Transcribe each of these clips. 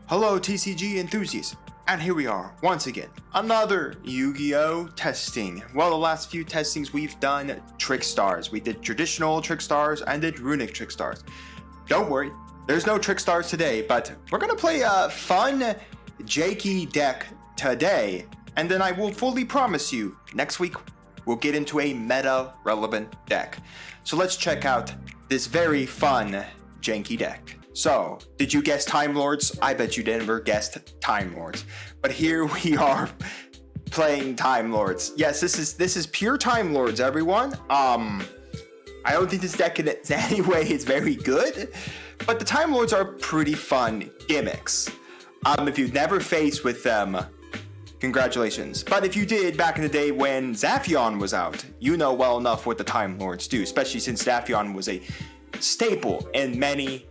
Hello TCG enthusiasts, and here we are once again, another Yu-Gi-Oh testing. Well, the last few testings we've done trick stars. We did traditional trick stars and did runic trick stars. Don't worry, there's no trick stars today, but we're gonna play a fun janky deck today, and then I will fully promise you next week we'll get into a meta relevant deck. So let's check out this very fun janky deck. So, did you guess Timelords? I bet you never guessed Timelords. But here we are playing Timelords. Yes, this is pure Timelords, everyone. I don't think this deck in any way is very good, but the Timelords are pretty fun gimmicks. If you've never faced with them, congratulations. But if you did back in the day when 𝐒𝐓𝐾𝐄 was out, you know well enough what the Timelords do, especially since 𝐒𝐓𝐾𝐄 was a staple in many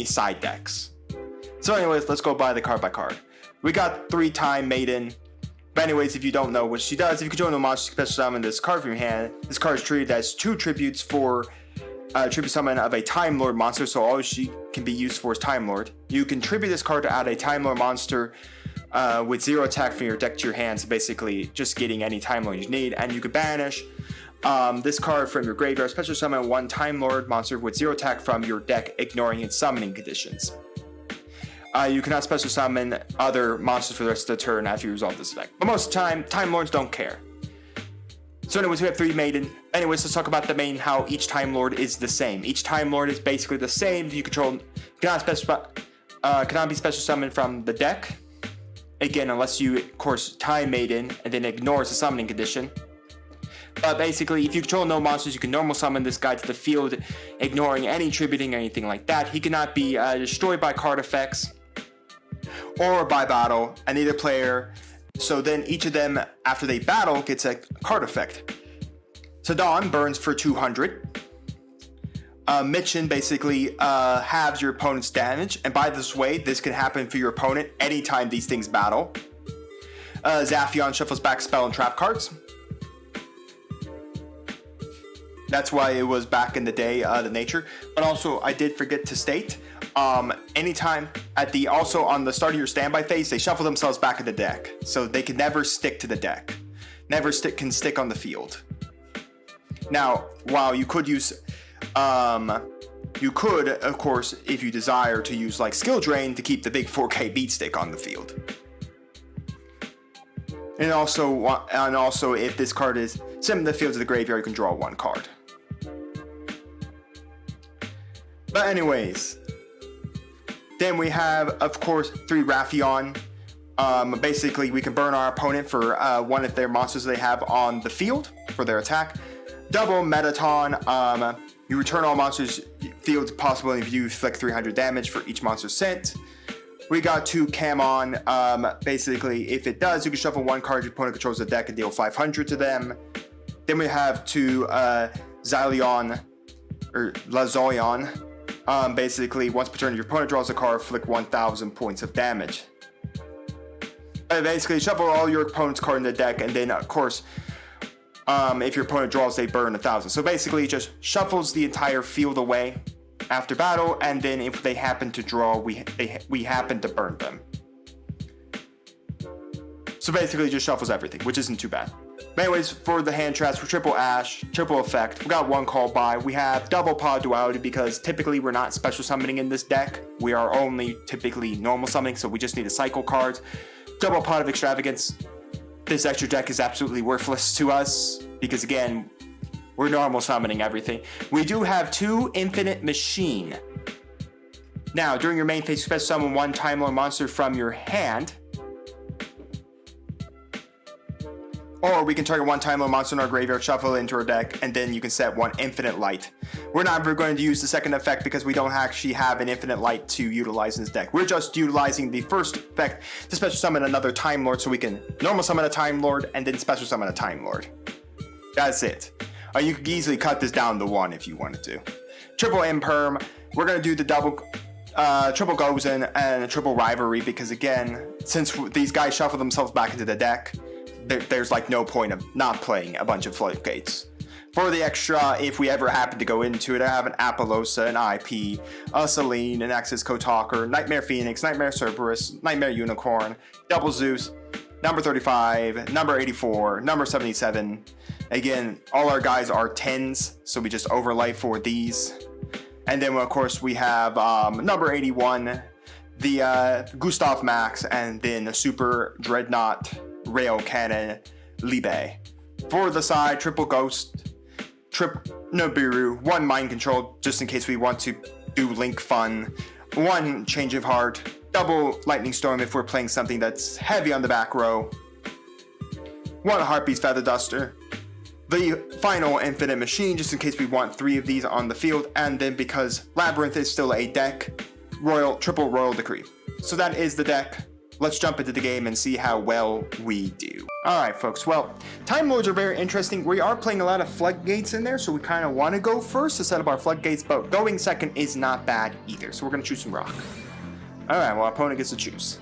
side decks. So anyways, let's go by card. We got 3 Time Maiden. But anyways, if you don't know what she does, if you control no monster, special summon this card from your hand. This card is treated as 2 tributes for tribute summon of a Time Lord monster, so all she can be used for is Time Lord. You can tribute this card to add a Time Lord monster with 0 attack from your deck to your hand, so basically just getting any Time Lord you need, and you can banish this card from your graveyard, special summon 1 Time Lord monster with 0 attack from your deck, ignoring its summoning conditions. You cannot special summon other monsters for the rest of the turn after you resolve this effect. But most of the time, Time Lords don't care. So anyways, we have 3 Maiden. Anyways, let's talk about the main, how each Time Lord is the same. Each Time Lord is basically the same. You control cannot be special summoned from the deck. Again, unless you, of course, Time Maiden and then ignores the summoning condition. But basically, if you control no monsters, you can normal summon this guy to the field, ignoring any tributing or anything like that. He cannot be destroyed by card effects or by battle, and either player. So then each of them, after they battle, gets a card effect. So Dawn burns for 200. Mitchin basically halves your opponent's damage, and by this way, this can happen for your opponent anytime these things battle. 𝐒𝐓𝐾𝐄 shuffles back spell and trap cards. That's why it was back in the day, the nature. But also, I did forget to state, anytime also on the start of your standby phase, they shuffle themselves back in the deck. So they can never stick to the deck. Can stick on the field. Now, while you could use, you could, of course, if you desire, to use like Skill Drain to keep the big 4K beat stick on the field. And also, if this card is sent in the field to the graveyard, you can draw 1 card. But anyways, then we have, of course, 3 𝐒𝐓𝐾𝐄. Basically, we can burn our opponent for 1 of their monsters they have on the field for their attack. Double Mettaton. You return all monsters field possible, and if you inflict 300 damage for each monster sent. We got 2 𝐒𝐿MON. Basically, if it does, you can shuffle 1 card your opponent controls the deck and deal 500 to them. Then we have 2 𝐿𝐿ion or 𝐿𝐿ion. Basically, once per turn, your opponent draws a card, inflict 1,000 points of damage. Basically, shuffle all your opponent's card in the deck, and then, of course, if your opponent draws, they burn 1,000. So basically, it just shuffles the entire field away after battle, and then if they happen to draw, we happen to burn them. So basically, it just shuffles everything, which isn't too bad. But anyways, for the hand traps, for triple Ash, triple effect, we got 1 call by. We have double pod duality because typically we're not special summoning in this deck. We are only typically normal summoning, so we just need to cycle cards. Double pod of extravagance. This extra deck is absolutely worthless to us because again, we're normal summoning everything. We do have 2 infinite machine. Now, during your main phase, you special summon 1 Time Lord monster from your hand. Or we can target 1 Time Lord monster in our graveyard, shuffle it into our deck, and then you can set 1 Infinite Light. We're not ever going to use the second effect because we don't actually have an Infinite Light to utilize in this deck. We're just utilizing the first effect to special summon another Time Lord so we can normal summon a Time Lord and then special summon a Time Lord. That's it. You could easily cut this down to 1 if you wanted to. Triple Imperm. We're going to do the triple Gozen and a triple Rivalry because again, since these guys shuffle themselves back into the deck, there's like no point of not playing a bunch of floodgates. For the extra, if we ever happen to go into it, I have an Apollosa, an IP, a Selene, an Axis Kotalker, Nightmare Phoenix, Nightmare Cerberus, Nightmare Unicorn, Double Zeus, number 35, number 84, number 77. Again, all our guys are 10s, so we just overlay for these. And then, of course, we have number 81, the Gustav Max, and then the Super Dreadnought Rail Cannon Libe. For the side, triple Ghost, triple Nibiru, one Mind Control, just in case we want to do Link fun, one Change of Heart, double Lightning Storm if we're playing something that's heavy on the back row, one Heartbeast Feather Duster, the final Infinite Machine, just in case we want 3 of these on the field, and then because Labyrinth is still a deck, triple Royal Decree. So that is the deck. Let's jump into the game and see how well we do. Alright folks, well, Time Lords are very interesting. We are playing a lot of Floodgates in there, so we kind of want to go first to set up our Floodgates, but going second is not bad either, so we're going to choose some Rock. Alright, well, our opponent gets to choose.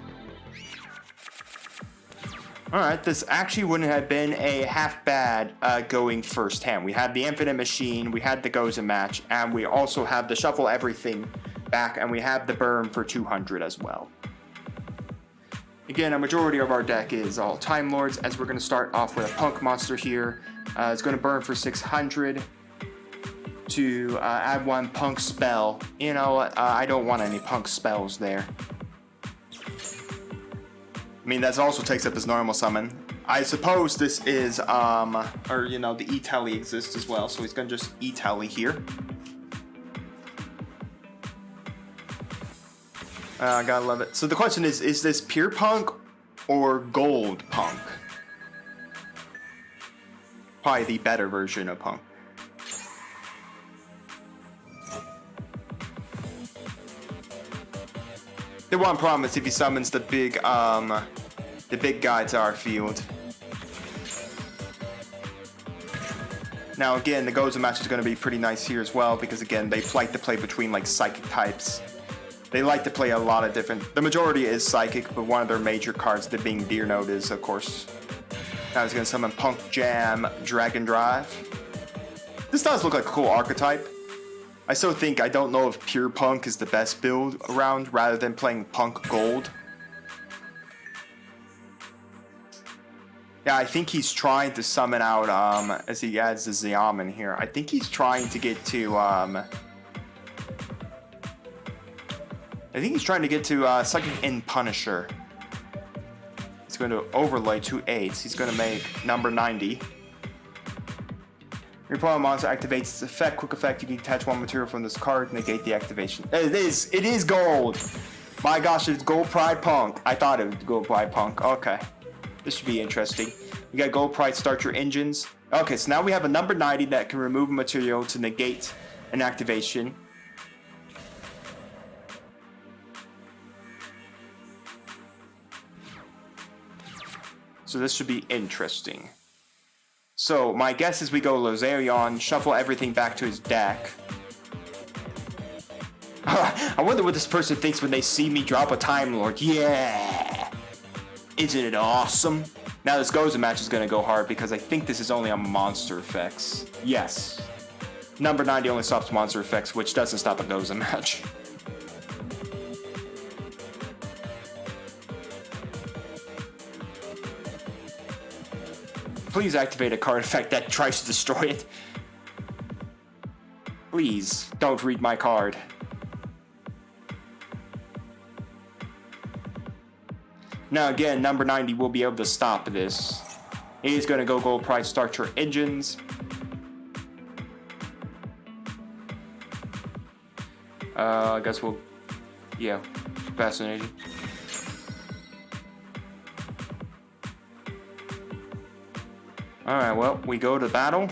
Alright, this actually wouldn't have been a half bad going first hand. We had the Infinite Machine, we had the Gozen match, and we also have the Shuffle Everything back, and we have the Burn for 200 as well. Again, a majority of our deck is all Time Lords, as we're going to start off with a Punk Monster here. It's going to burn for 600 to add 1 Punk spell. You know what? I don't want any Punk spells there. I mean, that also takes up his normal summon. I suppose this is, or you know, the 𝐒𝐬𝐿 exists as well, so he's going to just 𝐒𝐬𝐿 here. I gotta love it. So the question is this pure Punk or gold Punk? Probably the better version of Punk. The one problem is if he summons the big guy to our field. Now again, the Gozen match is going to be pretty nice here as well, because again, they like to play between like psychic types. They like to play a lot of different... The majority is Psychic, but one of their major cards, the being Deer Note, is, of course... Now he's going to summon Punk Jam, Dragon Drive. This does look like a cool archetype. I still think, I don't know if pure Punk is the best build around, rather than playing Punk Gold. Yeah, I think he's trying to summon out, as he adds the Xiamen here, I think he's trying to get to, Psychic in Punisher. He's going to overlay 2 8s. He's going to make number 90. Your opponent monster activates its effect. Quick effect, you can detach 1 material from this card, negate the activation. It is gold! My gosh, it's Gold Pride Punk. I thought it was Gold Pride Punk. Okay. This should be interesting. You got Gold Pride, start your engines. Okay, so now we have a number 90 that can remove a material to negate an activation. So this should be interesting. So my guess is we go Lozerion, shuffle everything back to his deck. I wonder what this person thinks when they see me drop a Time Lord. Yeah! Isn't it awesome? Now this Gozen match is going to go hard because I think this is only on monster effects. Yes. Number 90 only stops monster effects, which doesn't stop a Gozen match. Please activate a card effect that tries to destroy it. Please, don't read my card. Now again, number 90 will be able to stop this. He's going to go Gold Pride, start your engines. I guess we'll... Yeah, fascinating. Alright, well, we go to battle.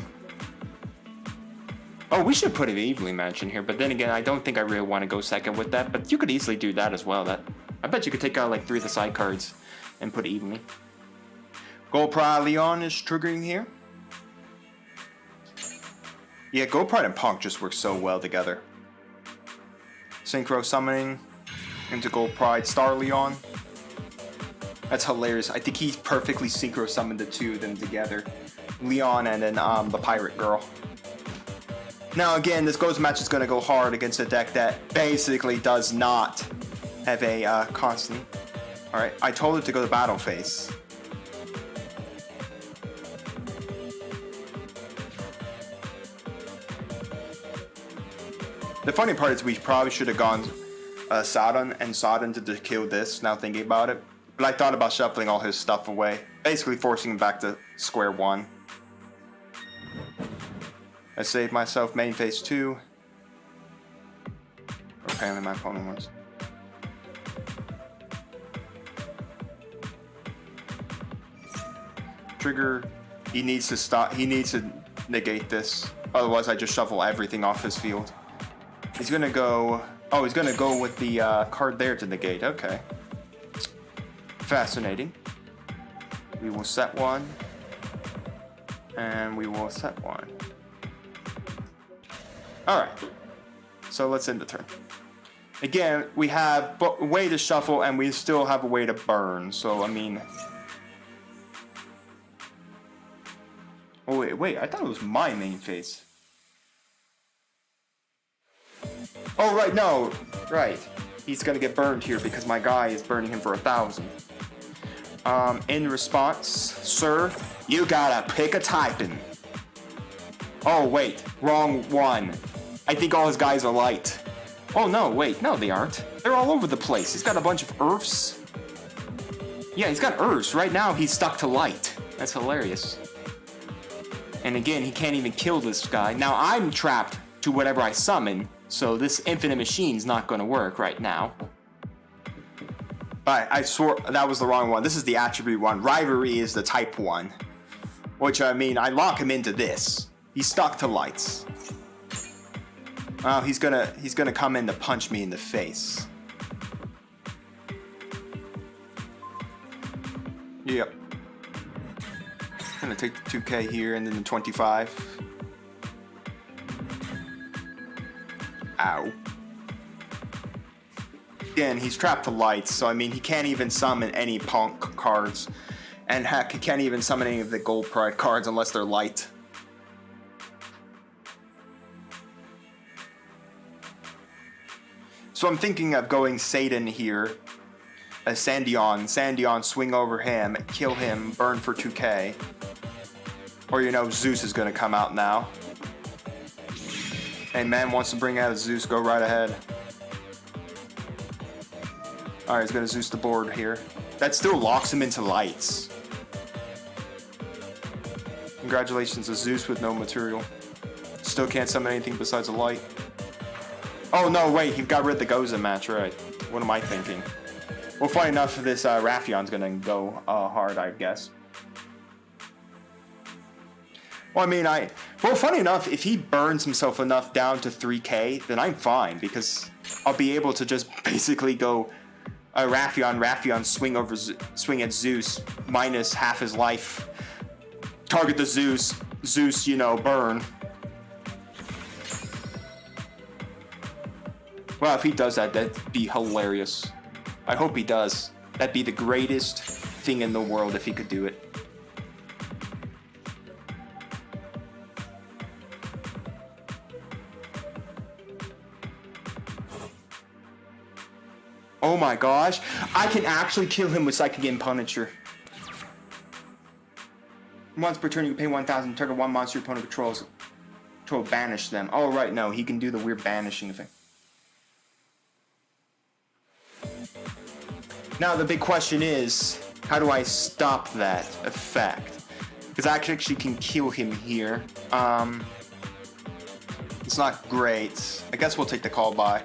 Oh, we should put an Evilly match in here, but then again, I don't think I really want to go second with that, but you could easily do that as well. I bet you could take out like 3 of the side cards and put Evilly. Gold Pride Leon is triggering here. Yeah, Gold Pride and Punk just work so well together. Synchro summoning into Gold Pride Star Leon. That's hilarious. I think he perfectly synchro summoned the 2 of them together. Leon and then the Pirate Girl. Now again, this Gozen match is going to go hard against a deck that basically does not have a constant. Alright, I told it to go to battle phase. The funny part is we probably should have gone Sodden and Sodden to kill this, now thinking about it. But I thought about shuffling all his stuff away, basically forcing him back to square one. I saved myself main phase 2. Apparently my opponent was. Trigger, he needs to stop, he needs to negate this. Otherwise I just shuffle everything off his field. He's gonna go, oh, he's gonna go with the card there to negate, okay. Fascinating. We will set one. And we will set one. Alright, so let's end the turn. Again, we have a way to shuffle and we still have a way to burn, so I mean... Oh wait, I thought it was my main phase. Oh right, no, right. He's gonna get burned here because my guy is burning him for 1,000. In response, sir, you gotta pick a typing. Oh wait, wrong one. I think all his guys are light. Oh no, wait, no they aren't. They're all over the place. He's got a bunch of earths. Yeah, he's got earths. Right now he's stuck to light. That's hilarious. And again, he can't even kill this guy. Now I'm trapped to whatever I summon, so this infinite machine's not gonna work right now. But I swore that was the wrong one. This is the attribute one. Rivalry is the type one. Which I mean, I lock him into this. He's stuck to lights. Oh, he's gonna come in to punch me in the face. Yep. Gonna take the 2K here and then the 25. Ow. Again, he's trapped to lights, so I mean he can't even summon any punk cards. And heck, he can't even summon any of the gold pride cards unless they're light. So I'm thinking of going Satan here. Sandion, swing over him, kill him, burn for 2K. Or you know, Zeus is gonna come out now. Hey man wants to bring out Zeus, go right ahead. Alright, he's gonna Zeus the board here. That still locks him into lights. Congratulations to Zeus with no material. Still can't summon anything besides a light. Oh no, wait, he got rid of the Gozen match, right. What am I thinking? Well, funny enough, this 𝐒𝐓𝐾𝐿's gonna go hard, I guess. Well, I mean, well, funny enough, if he burns himself enough down to 3K, then I'm fine, because I'll be able to just basically go 𝐒𝐓𝐾𝐿, swing at Zeus, minus half his life, target the Zeus, you know, burn. Well, if he does that, that'd be hilarious. I hope he does. That'd be the greatest thing in the world if he could do it. Oh my gosh, I can actually kill him with Psychic Game Punisher. Once per turn, you can pay 1,000, target one monster your opponent controls. Banish them. Oh right, no, he can do the weird banishing thing. Now the big question is, how do I stop that effect? Because I actually can kill him here. It's not great. I guess we'll take the call by.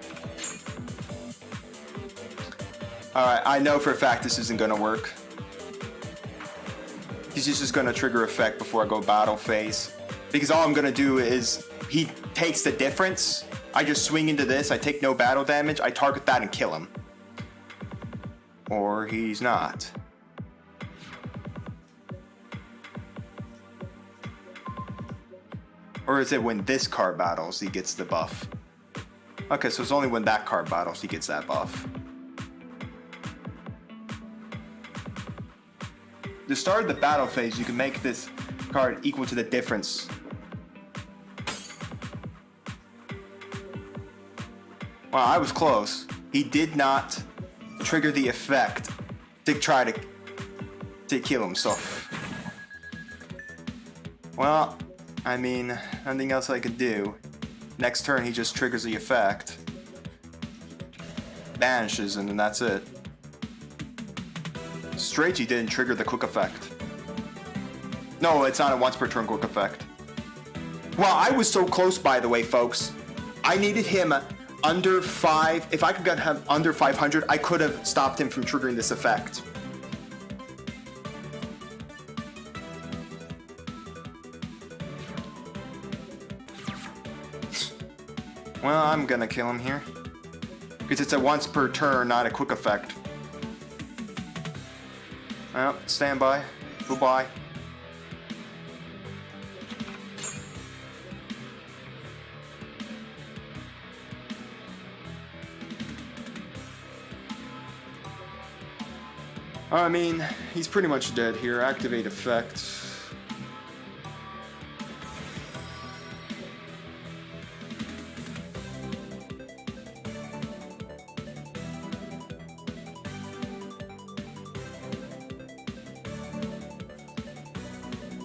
Alright, I know for a fact this isn't gonna work. He's just gonna trigger effect before I go battle phase. Because all I'm gonna do is, he takes the difference, I just swing into this, I take no battle damage, I target that and kill him. Or he's not. Or is it when this card battles he gets the buff? Okay, so it's only when that card battles he gets that buff. To start the battle phase, you can make this card equal to the difference. Well, I was close. He did not trigger the effect to try to kill himself. Well, I mean, nothing else I could do. Next turn, he just triggers the effect, banishes, and then that's it. Strange he didn't trigger the quick effect. No, it's not a once per turn quick effect. Well, I was so close, by the way, folks. I needed him under 5. If I could get him under 500, I could have stopped him from triggering this effect. Well, I'm gonna kill him here. Because it's a once per turn, not a quick effect. Well, stand by. Goodbye. I mean, he's pretty much dead here. Activate effect.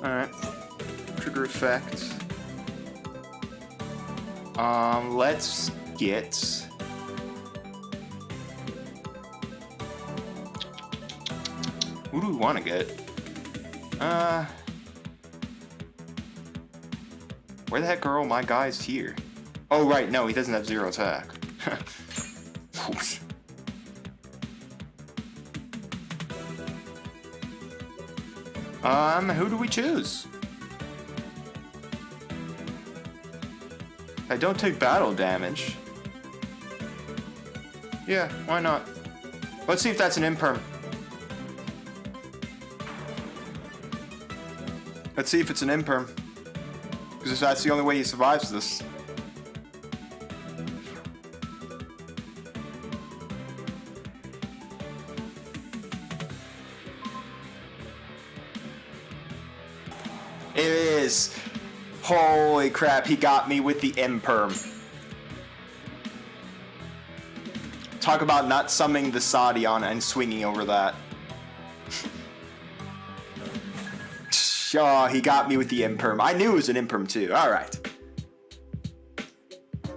Alright. Trigger effect. Let's get... Who do we want to get? Where the heck are all my guys here? Oh, right, no, he doesn't have 0 attack. Who do we choose? I don't take battle damage. Yeah, why not? Let's see if that's an imperm. Let's see if it's an imperm. Because that's the only way he survives this. It is. Holy crap, he got me with the imperm. Talk about not summoning the Sadion and swinging over that. Oh, he got me with the imperm. I knew it was an imperm too. All right.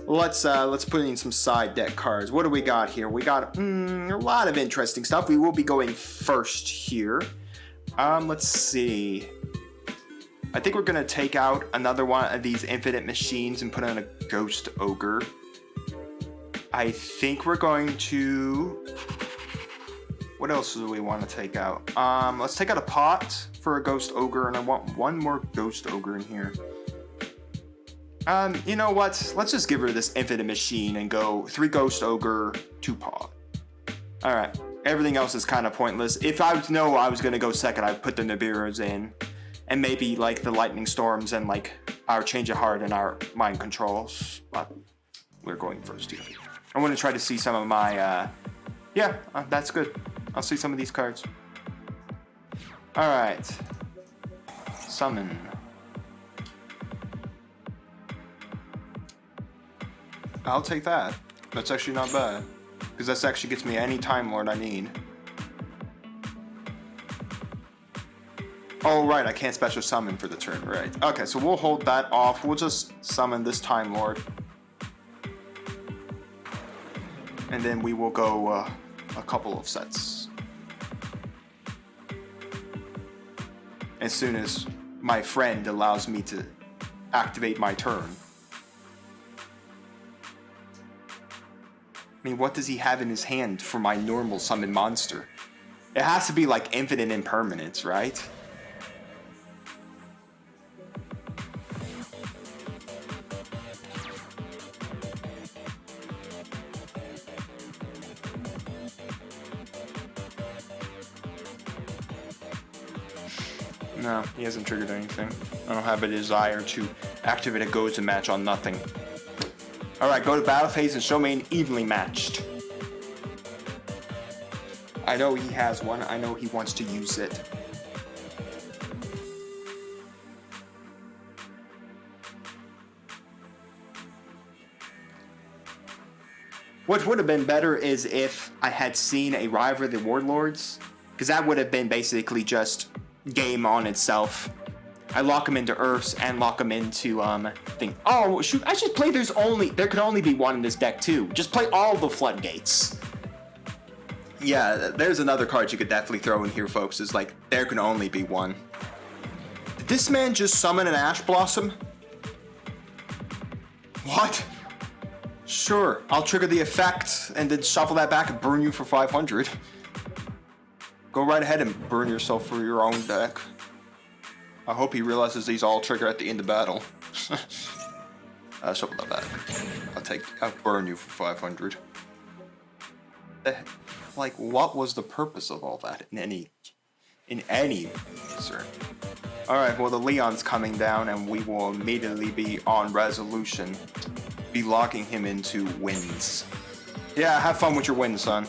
Let's put in some side deck cards. What do we got here? We got a lot of interesting stuff. We will be going first here. Let's see. I think we're gonna take out another one of these infinite machines and put on a ghost ogre. I think we're going to... What else do we want to take out? Let's take out a pot for a ghost ogre, and I want one more ghost ogre in here. You know what? Let's just give her this infinite machine and go 3 ghost ogre, 2 pot. All right. Everything else is kind of pointless. If I know I was gonna go second, I'd put the Nibiru's in, and maybe like the lightning storms and like our change of heart and our mind controls. But we're going first here. I want to try to see some of my. Yeah, that's good. I'll see some of these cards. Alright. Summon. I'll take that. That's actually not bad. Because that actually gets me any Time Lord I need. Oh, right, I can't special summon for the turn, right. Okay, so we'll hold that off. We'll just summon this Time Lord. And then we will go a couple of sets. As soon as my friend allows me to activate my turn. I mean, what does he have in his hand for my normal summon monster? It has to be like infinite impermanence, right? No, he hasn't triggered anything. I don't have a desire to activate a Gozen match on nothing. Alright, go to battle phase and show me an evenly matched. I know he has one. I know he wants to use it. What would have been better is if I had seen a Rival of the Warlords, because that would have been basically just game on itself. I lock him into Earths and lock him into thing. Oh shoot! I should play. There could only be one in this deck too. Just play all the floodgates. Yeah, there's another card you could definitely throw in here, folks. Is like there can only be one. Did this man just summon an Ash Blossom? What? Sure, I'll trigger the effect and then shuffle that back and burn you for 500. Go right ahead and burn yourself for your own deck. I hope he realizes these all trigger at the end of battle. Shuffle that back. I'll burn you for 500. Like, what was the purpose of all that in any, sir? Alright, well the Leon's coming down and we will immediately be on resolution. Be locking him into wins. Yeah, have fun with your wins, son.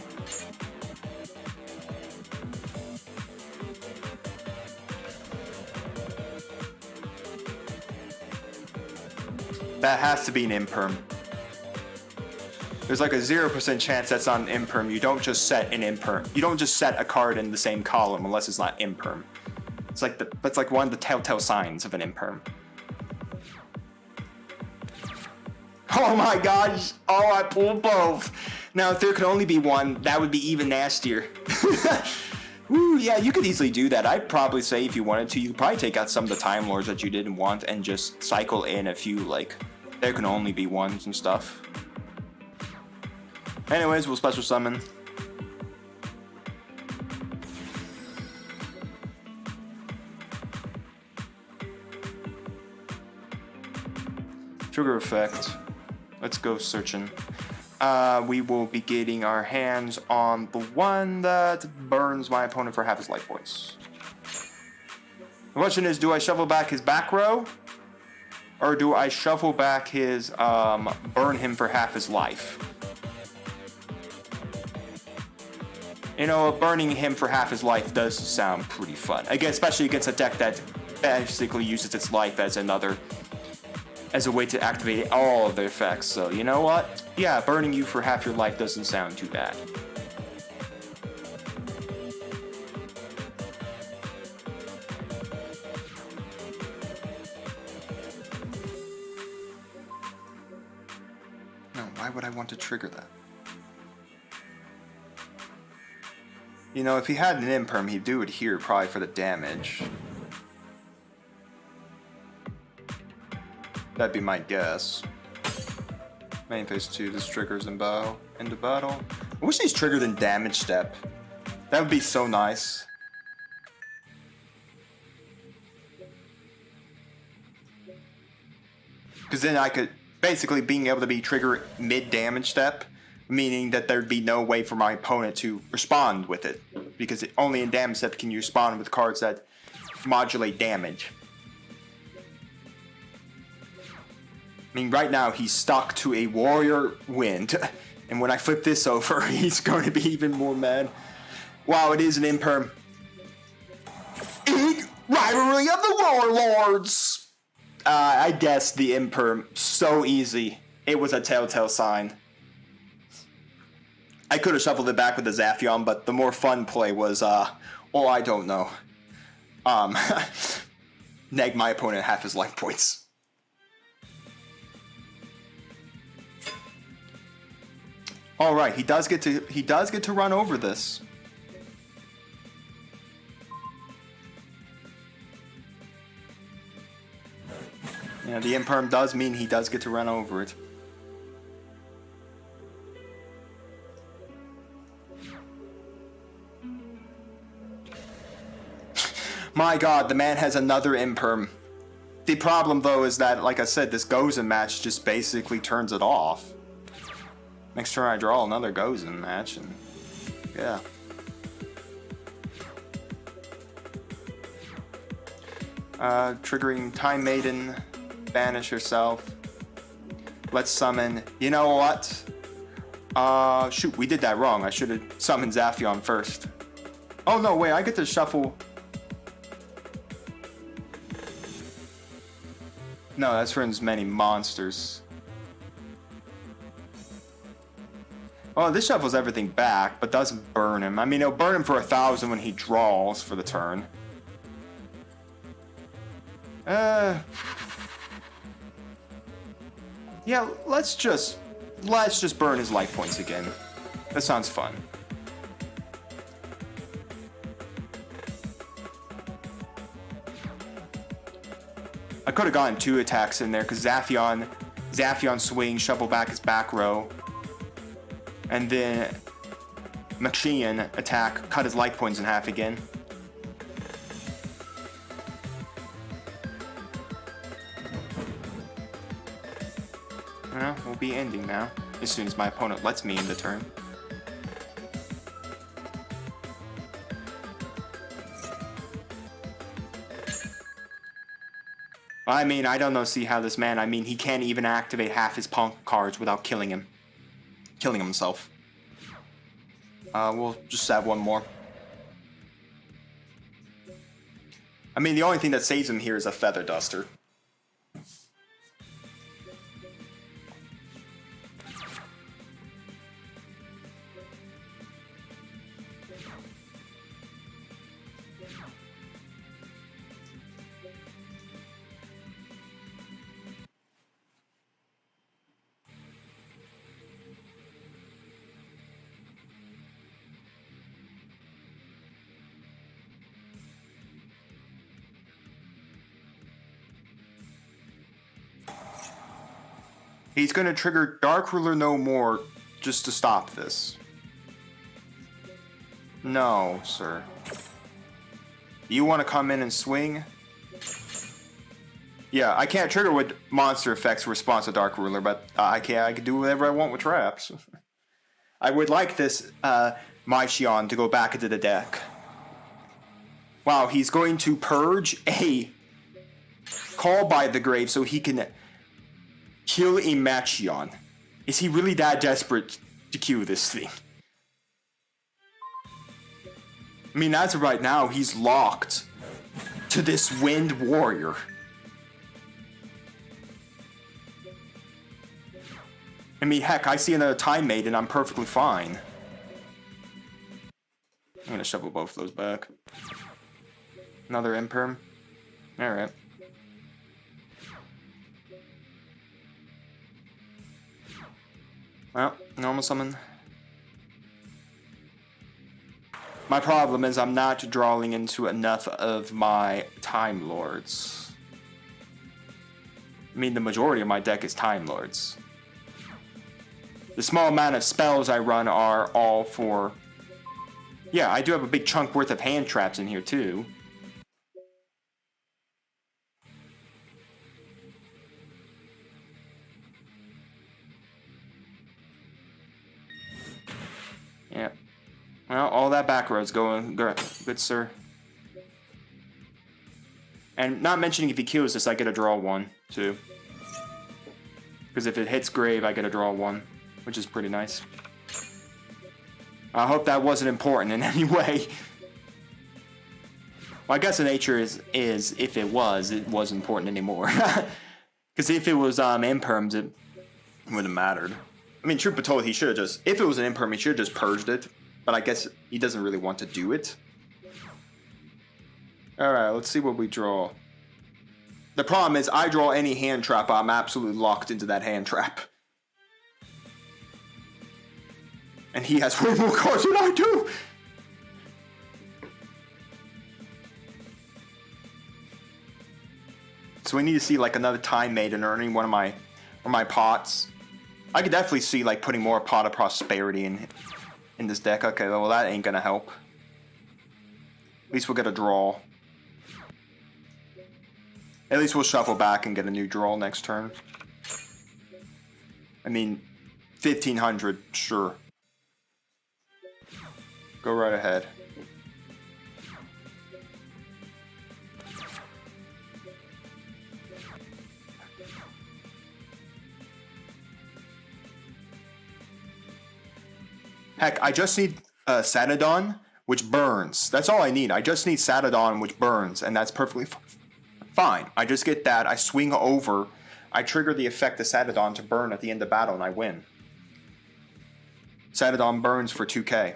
That has to be an imperm. There's like a 0% chance that's not an imperm. You don't just set an imperm. You don't just set a card in the same column unless it's not imperm. That's like one of the telltale signs of an imperm. Oh my gosh! Oh, I pulled both. Now, if there could only be one, that would be even nastier. Ooh, yeah, you could easily do that. I'd probably say if you wanted to, you could probably take out some of the Time Lords that you didn't want and just cycle in a few, like, there can only be ones and stuff. Anyways, we'll special summon. Trigger effect. Let's go searching. We will be getting our hands on the one that burns my opponent for half his life points. The question is, do I shuffle back his back row? Or do I shuffle back his, burn him for half his life? You know, burning him for half his life does sound pretty fun. Again, especially against a deck that basically uses its life as a way to activate all of the effects. So, you know what? Yeah, burning you for half your life doesn't sound too bad. No, why would I want to trigger that? You know, if he had an imperm, he'd do it here probably for the damage. That'd be my guess. Main phase 2, this triggers in battle. Into battle. I wish these triggered in damage step. That would be so nice. Because then I could basically being able to be trigger mid damage step, meaning that there'd be no way for my opponent to respond with it. Because only in damage step can you respond with cards that modulate damage. I mean, right now he's stuck to a Warrior Wind, and when I flip this over, he's going to be even more mad. Wow, it is an imperm. Rivalry of the Warlords! I guessed the imperm so easy. It was a telltale sign. I could have shuffled it back with the 𝐒𝐓𝐾𝐄, but the more fun play was, oh, I don't know. Neg my opponent half his life points. All right, he does get to run over this. Yeah, the imperm does mean he does get to run over it. My God, the man has another imperm. The problem though is that, like I said, this 𝐒𝐍𝐶 match just basically turns it off. Next turn I draw another 𝐒𝐍𝐶 match, and yeah. Triggering Time Maiden, banish yourself. Let's summon. You know what? Shoot, we did that wrong. I should have summoned 𝐒𝐓𝐾𝐄 first. Oh no, wait, I get to shuffle. No, that's for as many monsters. Oh, this shuffles everything back, but doesn't burn him. I mean, it'll burn him for 1,000 when he draws for the turn. Yeah, let's just burn his life points again. That sounds fun. I could have gotten 2 attacks in there because Zaphion swing, shuffle back his back row. And then 𝐒𝐿 attack, cut his life points in half again. Well, we'll be ending now, as soon as my opponent lets me in the turn. I mean, I don't know, see how this man, I mean, he can't even activate half his pawn cards without killing himself. We'll just have one more. I mean, the only thing that saves him here is a Feather Duster. He's going to trigger Dark Ruler no more just to stop this. No, sir. You want to come in and swing? Yeah, I can't trigger with monster effects response to Dark Ruler, but I can do whatever I want with traps. I would like this Xion to go back into the deck. Wow, he's going to purge a Call by the Grave so he can kill a 𝐒𝐿𝐴. Is he really that desperate to kill this thing? I mean, as of right now, he's locked to this Wind Warrior. I mean, heck, I see another Time Maiden, I'm perfectly fine. I'm gonna shovel both those back. Another Imperm. Alright. Well, normal summon. My problem is I'm not drawing into enough of my Timelords. I mean, the majority of my deck is Timelords. The small amount of spells I run are all for... Yeah, I do have a big chunk worth of hand traps in here too. Yeah. Well, all that back road's going good, sir. And not mentioning if he kills this, I get to draw 1 too. Because if it hits grave, I get to draw 1, which is pretty nice. I hope that wasn't important in any way. Well, I guess the nature is if it wasn't important anymore. Because if it was imperms, it wouldn't have mattered. I mean, truth be told, he should have just... If it was an imperm, he should have just purged it. But I guess he doesn't really want to do it. Alright, let's see what we draw. The problem is, I draw any hand trap, I'm absolutely locked into that hand trap. And he has way more cards than I do! So we need to see like another Time Maiden or any one of my pots. I could definitely see like putting more Pot of Prosperity in this deck. Okay, well that ain't gonna help. At least we'll get a draw. At least we'll shuffle back and get a new draw next turn. I mean, 1500, sure. Go right ahead. Heck, I just need Satadon, which burns. That's all I need. I just need Satadon, which burns, and that's perfectly fine. I just get that, I swing over, I trigger the effect of Satadon to burn at the end of battle, and I win. Set it on burns for 2k.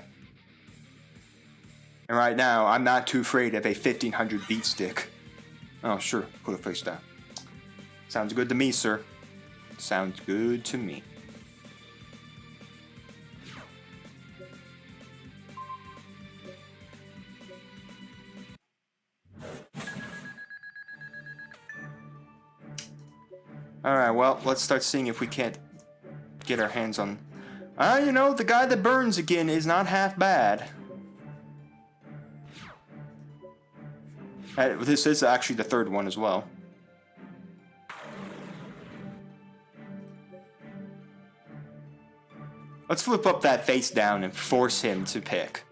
And right now, I'm not too afraid of a 1500 beat stick. Oh, sure, put a face down. Sounds good to me, sir. Sounds good to me. Alright, well, let's start seeing if we can't get our hands on... you know, the guy that burns again is not half bad. This is actually the third one as well. Let's flip up that face down and force him to pick.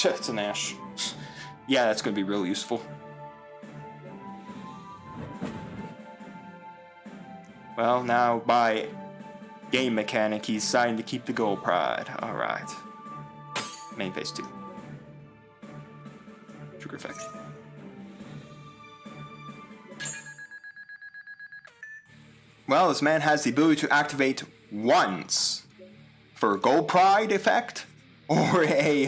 It's an Ash. Yeah, that's going to be real useful. Well, now by game mechanic, he's deciding to keep the gold pride. Alright. Main phase 2. Trigger effect. Well, this man has the ability to activate once for a gold pride effect, or a,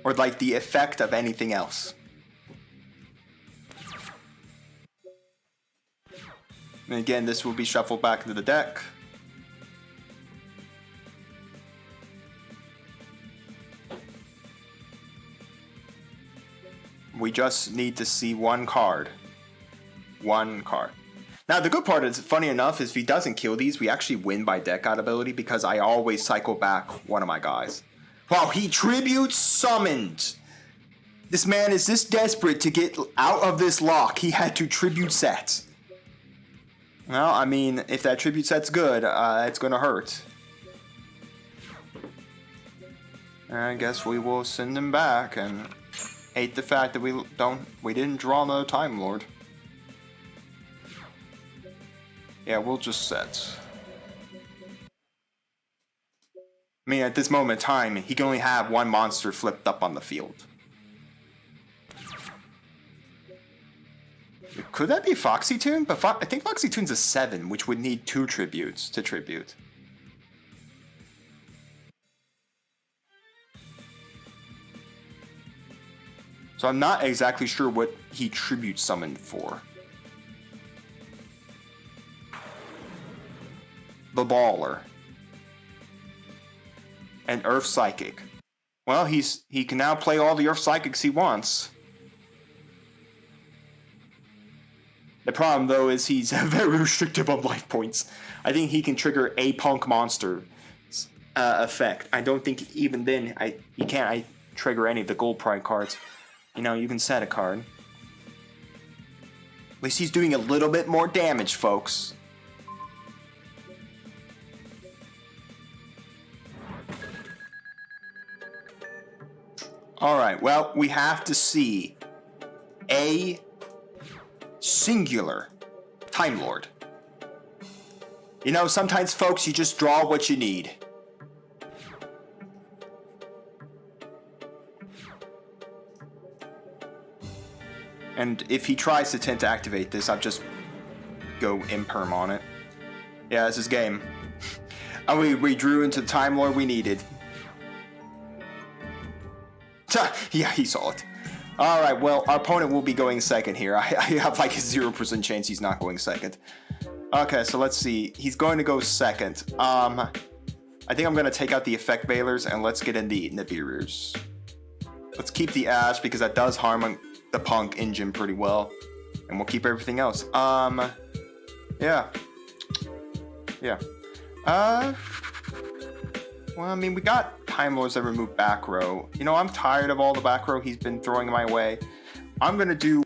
or like the effect of anything else. And again, this will be shuffled back into the deck. We just need to see one card. One card. Now, the good part is, funny enough, is if he doesn't kill these, we actually win by deck out ability because I always cycle back one of my guys. Wow, he tribute summoned. This man is this desperate to get out of this lock, he had to tribute set. Well, I mean, if that tribute set's good, it's gonna hurt. I guess we will send him back and hate the fact that we didn't draw another Time Lord. Yeah, we'll just set. I mean, at this moment in time, he can only have one monster flipped up on the field. Could that be Foxy Toon? But I think Foxy Toon's a 7, which would need 2 tributes to tribute. So I'm not exactly sure what he tribute summoned for. The Baller. And Earth Psychic. Well, he can now play all the Earth Psychics he wants. The problem, though, is he's very restrictive on life points. I think he can trigger a punk monster effect. I don't think even then he can't trigger any of the gold pride cards. You know, you can set a card. At least he's doing a little bit more damage, folks. Alright, well, we have to see a singular Time Lord. You know, sometimes, folks, you just draw what you need. And if he tries to attempt to activate this, I'll just go imperm on it. Yeah, this is game. And we drew into the Time Lord we needed. Yeah, he saw it. Alright, well, our opponent will be going second here. I have like a 0% chance he's not going second. Okay, so let's see. He's going to go second. I think I'm going to take out the effect veilers and let's get in the Nibiru's. Let's keep the Ash because that does harm the Punk engine pretty well. And we'll keep everything else. Yeah. Well, I mean, we got Timelords that remove back row. You know, I'm tired of all the back row he's been throwing my way. I'm going to do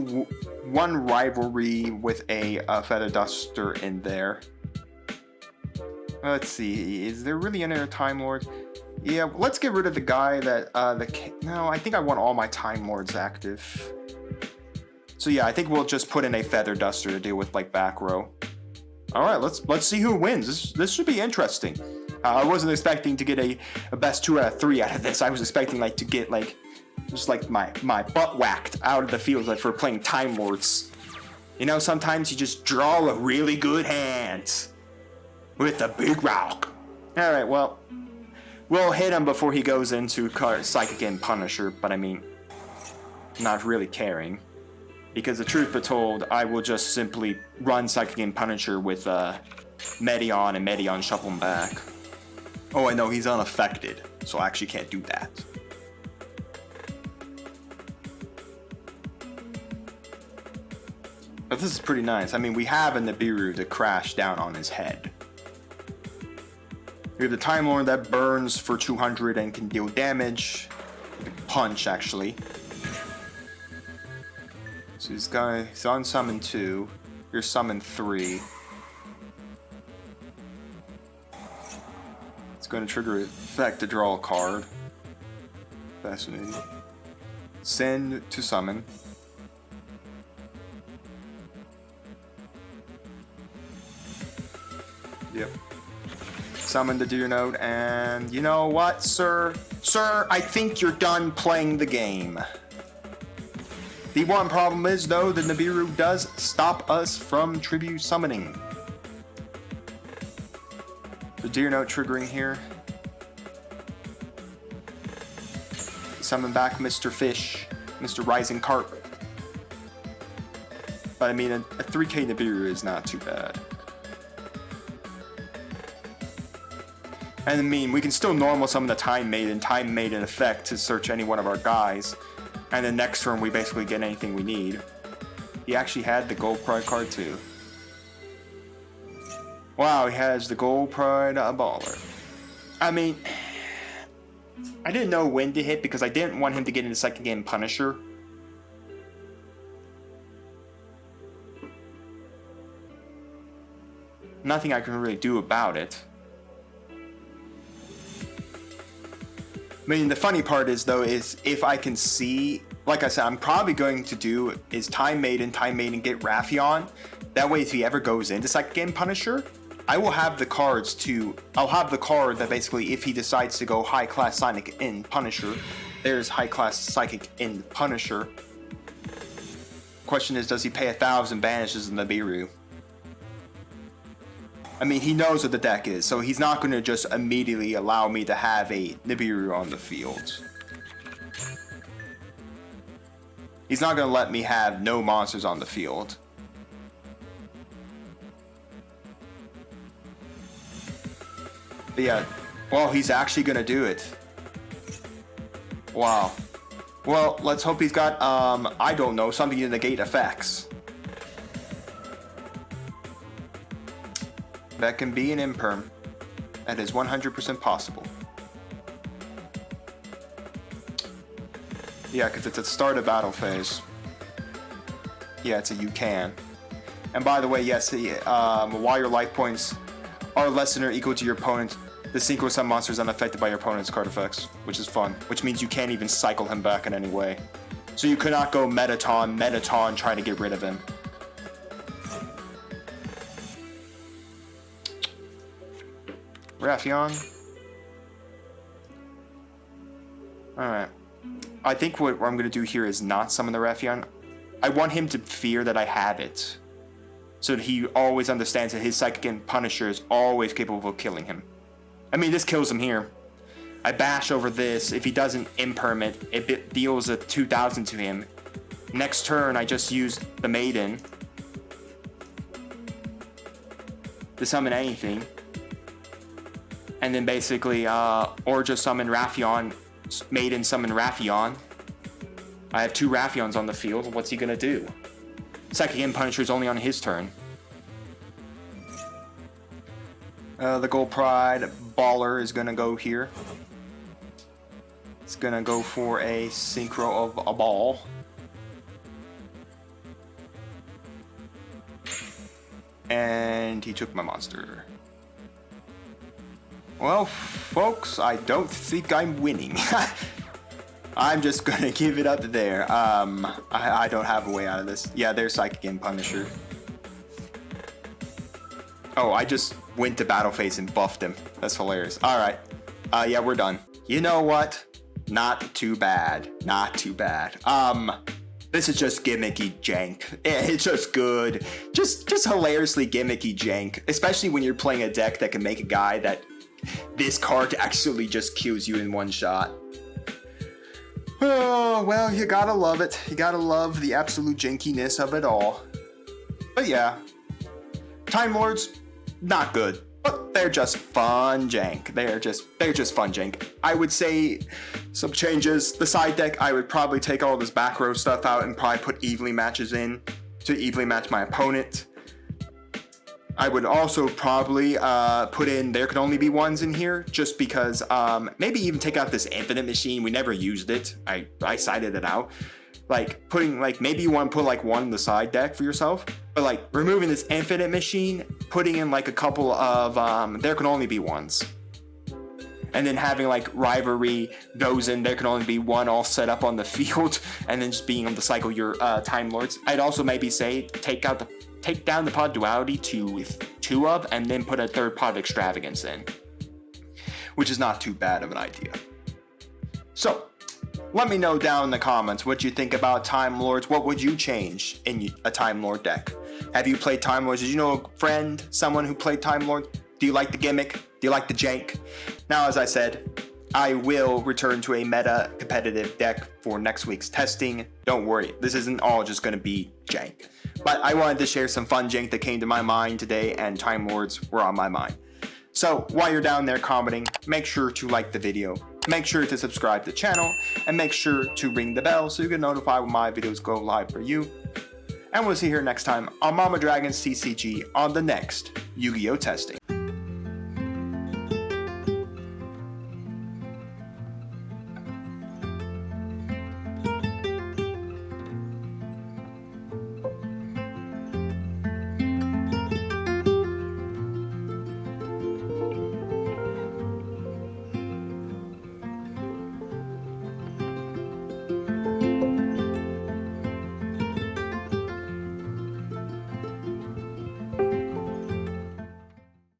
one rivalry with a Feather Duster in there. Let's see. Is there really any other Time Lords? Yeah, let's get rid of the guy that... No, I think I want all my Time Lords active. So yeah, I think we'll just put in a Feather Duster to deal with, like, back row. Alright, let's see who wins. This should be interesting. I wasn't expecting to get a best 2 out of 3 out of this. I was expecting like to get like just like my butt whacked out of the field like for playing Timelords. You know, sometimes you just draw a really good hand with a big rock. All right, well, we'll hit him before he goes into Psychic and Punisher, but I mean, not really caring. Because the truth be told, I will just simply run Psychic and Punisher with Medion and Medion shuffle him back. Oh, I know, he's unaffected, so I actually can't do that. But this is pretty nice. I mean, we have a Nibiru to crash down on his head. We have the Timelord that burns for 200 and can deal damage. Punch, actually. So this guy, he's on summon 2. You're summon 3. It's going to trigger effect to draw a card. Fascinating. Send to summon. Yep. Summon the Deer Note, and you know what, sir? Sir, I think you're done playing the game. The one problem is, though, the Nibiru does stop us from tribute summoning. The Deer Note triggering here. Summon back Mr. Fish, Mr. Rising Carp. But I mean, a 3k Nibiru is not too bad. And I mean, we can still normal summon the Time Maiden effect to search any one of our guys. And then next turn, we basically get anything we need. He actually had the Gold Pride card too. Wow, he has the Gold Pride Baller. I mean, I didn't know when to hit because I didn't want him to get into second game Punisher. Nothing I can really do about it. I mean, the funny part is, though, is if I can see, like I said, I'm probably going to do is Time Maiden, get Raffion. That way, if he ever goes into second game Punisher, I will have the cards to, I'll have the card that basically, if he decides to go high class Sonic in Punisher, there's high class Psychic in Punisher. Question is, does he pay 1,000 banishes in the Nibiru? I mean, he knows what the deck is, so he's not going to just immediately allow me to have a Nibiru on the field. He's not going to let me have no monsters on the field. But yeah, well, he's actually going to do it. Wow. Well, let's hope he's got, I don't know, something to negate effects. That can be an imperm. That is 100% possible. Yeah, because it's at the start of battle phase. Yeah, it's a you can. And by the way, yes, while your life points are less than or equal to your opponent, the synchro summon monster is unaffected by your opponent's card effects, which is fun. Which means you can't even cycle him back in any way. So you could not go Metaton, trying to get rid of him. Raffion. Alright. I think what I'm going to do here is not summon the Raffion. I want him to fear that I have it. So that he always understands that his Psychic and Punisher is always capable of killing him. I mean, this kills him here. I bash over this. If he doesn't imperm it, it deals a 2,000 to him. Next turn, I just use the Maiden to summon anything. And then basically, or just summon Raffion, Maiden summon Raffion. I have 2 Raffions on the field. What's he gonna do? Psychic and Punisher is only on his turn. The Gold Pride Baller is gonna go here. It's gonna go for a synchro of a ball. And he took my monster. Well, folks, I don't think I'm winning. I'm just gonna give it up there. I don't have a way out of this. Yeah, there's Psychic and Punisher. Oh, I just went to battle phase and buffed him. That's hilarious. All right. Yeah, we're done. You know what? Not too bad. Not too bad. This is just gimmicky jank. It's just good. Just hilariously gimmicky jank. Especially when you're playing a deck that can make a guy that this card actually just kills you in one shot. Oh, well, you gotta love it. You gotta love the absolute jankiness of it all. But yeah, Timelords, not good. But they're just fun jank. They're just fun jank. I would say some changes. The side deck, I would probably take all this back row stuff out and probably put evenly matches in to evenly match my opponent. I would also probably put in there could only be ones in here just because maybe even take out this infinite machine. We never used it. I sided it out. Like putting like maybe you want to put like one in the side deck for yourself, but like removing this infinite machine, putting in like a couple of there can only be ones, and then having like rivalry goes in there can only be one all set up on the field, and then just being able to cycle your Time Lords. I'd also maybe say take down the pod duality to 2 of, and then put a 3rd pod of extravagance in, which is not too bad of an idea. So let me know down in the comments what you think about Time Lords. What would you change in a Time Lord deck? Have you played Time Lords? Did you know a friend, someone who played Time Lord? Do you like the gimmick? Do you like the jank? Now, as I said, I will return to a meta competitive deck for next week's testing. Don't worry, this isn't all just going to be jank. But I wanted to share some fun jank that came to my mind today, and Time Lords were on my mind. So while you're down there commenting, make sure to like the video, make sure to subscribe to the channel, and make sure to ring the bell so you get notified when my videos go live for you. And we'll see you here next time on Mama Dragon's TCG on the next Yu-Gi-Oh! Testing.